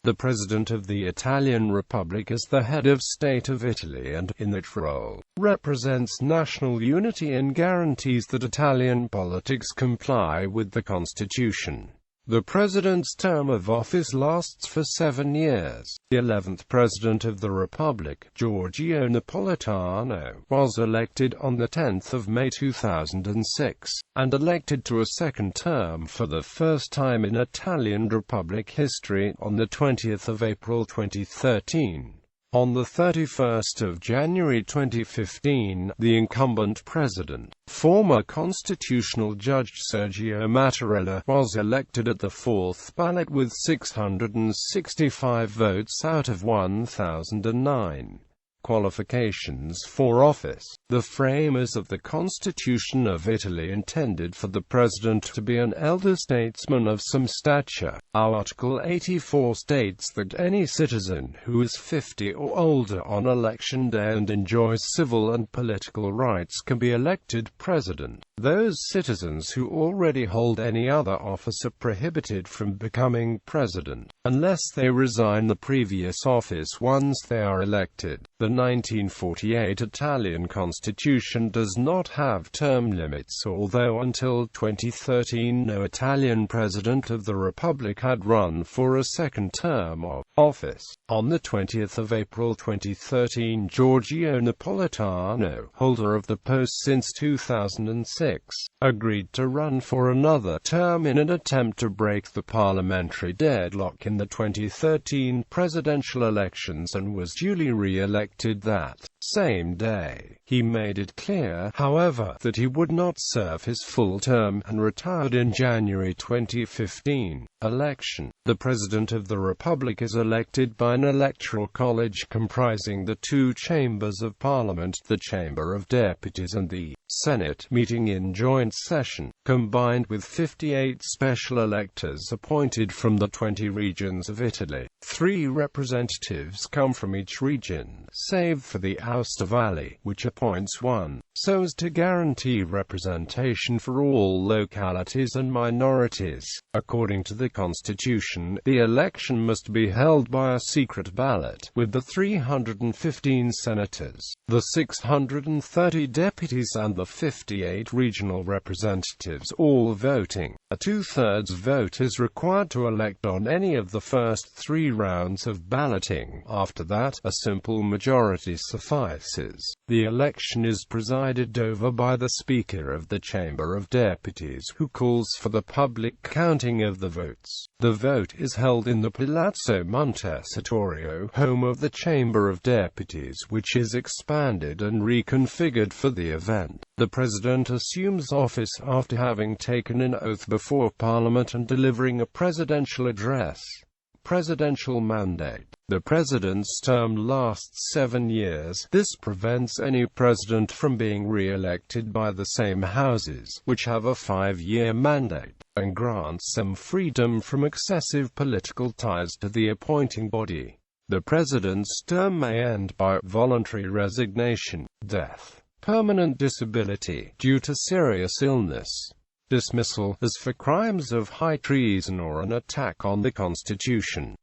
The President of the Italian Republic is the head of state of Italy and, in that role, represents national unity and guarantees that Italian politics comply with the Constitution. The President's term of office lasts for 7 years. The 11th President of the Republic, Giorgio Napolitano, was elected on the 10th of May 2006, and elected to a second term for the first time in Italian Republic history on the 20th of April 2013. On the 31st of January 2015, the incumbent president, former constitutional judge Sergio Mattarella, was elected at the fourth ballot with 665 votes out of 1,009. Qualifications for office. The framers of the Constitution of Italy intended for the president to be an elder statesman of some stature. Article 84 states that any citizen who is 50 or older on election day and enjoys civil and political rights can be elected president. Those citizens who already hold any other office are prohibited from becoming president, unless they resign the previous office once they are elected. The 1948 Italian Constitution does not have term limits, although until 2013 no Italian President of the Republic had run for a second term of office. On the 20th of April 2013, Giorgio Napolitano, holder of the post since 2006, agreed to run for another term in an attempt to break the parliamentary deadlock in the 2013 presidential elections, and was duly re-elected that same day. He made it clear, however, that he would not serve his full term, and retired in January 2015 election. The President of the Republic is elected by an electoral college comprising the two chambers of Parliament, the Chamber of Deputies and the Senate, meeting in joint session, combined with 58 special electors appointed from the 20 regions of Italy. 3 representatives come from each region, save for the Aosta Valley, which appoints 1, so as to guarantee representation for all localities and minorities. According to the Constitution, the election must be held by a secret ballot, with the 315 senators, the 630 deputies and the 58 regional representatives all voting. A 2/3 vote is required to elect on any of the first 3 rounds of balloting. After that, a simple majority suffices. The election is presided over by the Speaker of the Chamber of Deputies, who calls for the public counting of the votes. The vote is held in the Palazzo Montecitorio, home of the Chamber of Deputies, which is expanded and reconfigured for the event. The President assumes office after having taken an oath before Parliament and delivering a presidential address. Presidential mandate. The President's term lasts 7 years. This prevents any president from being re-elected by the same houses, which have a 5-year mandate, and grants some freedom from excessive political ties to the appointing body. The President's term may end by voluntary resignation, death, permanent disability due to serious illness, dismissal, as for crimes of high treason or an attack on the Constitution.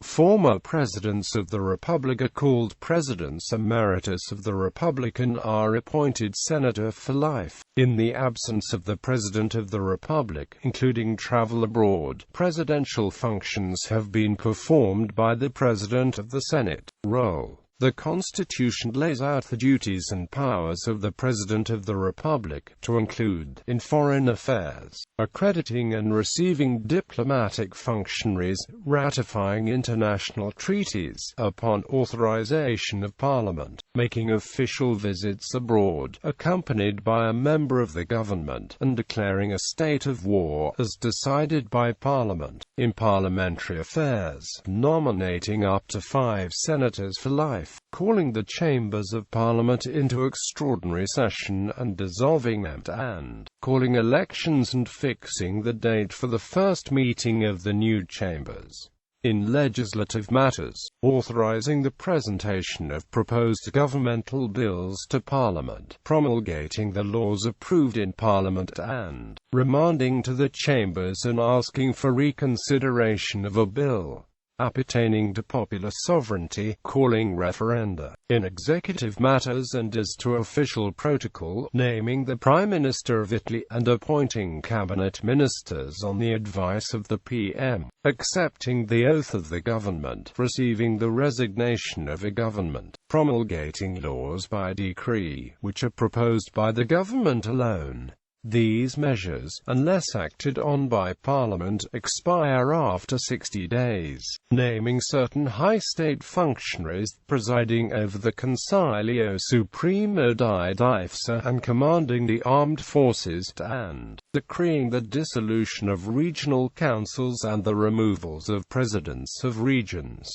Former presidents of the Republic are called Presidents Emeritus of the Republic and are appointed senator for life. In the absence of the President of the Republic, including travel abroad, presidential functions have been performed by the President of the Senate. Role. The Constitution lays out the duties and powers of the President of the Republic, to include, in foreign affairs, accrediting and receiving diplomatic functionaries, ratifying international treaties, upon authorization of Parliament, making official visits abroad, accompanied by a member of the government, and declaring a state of war, as decided by Parliament. In parliamentary affairs, nominating up to 5 senators for life, calling the chambers of Parliament into extraordinary session and dissolving them, and calling elections and fixing the date for the first meeting of the new chambers. In legislative matters, authorizing the presentation of proposed governmental bills to Parliament, promulgating the laws approved in Parliament, and remanding to the chambers and asking for reconsideration of a bill. appertaining to popular sovereignty, calling referenda, in executive matters, and as to official protocol, naming the Prime Minister of Italy, and appointing cabinet ministers on the advice of the PM, accepting the oath of the government, receiving the resignation of a government, promulgating laws by decree, which are proposed by the government alone. These measures, unless acted on by Parliament, expire after 60 days, naming certain high state functionaries, presiding over the Consiglio Supremo di Difesa, and commanding the armed forces, and decreeing the dissolution of regional councils and the removals of presidents of regions.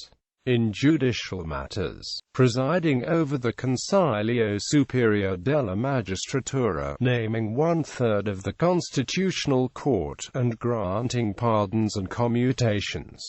In judicial matters, presiding over the Consiglio Superiore della Magistratura, naming 1/3 of the Constitutional Court, and granting pardons and commutations.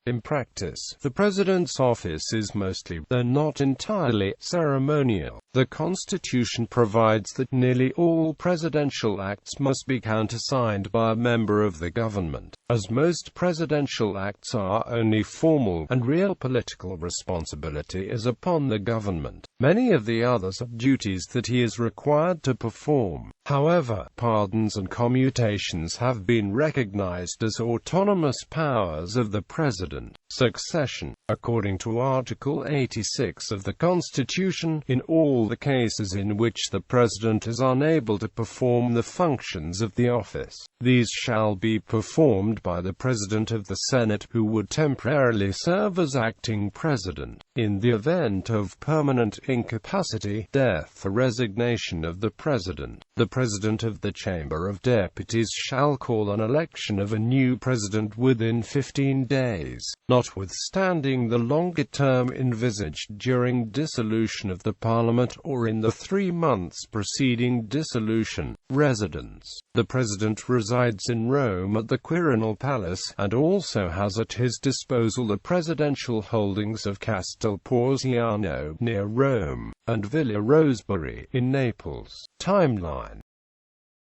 In practice, the President's office is mostly, though not entirely, ceremonial. The Constitution provides that nearly all presidential acts must be countersigned by a member of the government. As most presidential acts are only formal, and real political responsibility is upon the government, many of the others are duties that he is required to perform. However, pardons and commutations have been recognized as autonomous powers of the President. Succession. According to Article 86 of the Constitution, in all the cases in which the President is unable to perform the functions of the office, these shall be performed by the President of the Senate, who would temporarily serve as acting President. In the event of permanent incapacity, death, or resignation of the President of the Chamber of Deputies shall call an election of a new President within 15 days, notwithstanding the longer term envisaged during dissolution of the Parliament, or in the 3 months preceding dissolution. Residence. The President resides in Rome at the Quirinal Palace, and also has at his disposal the presidential holdings of Castel Porziano, near Rome, and Villa Rosebery, in Naples. Timeline.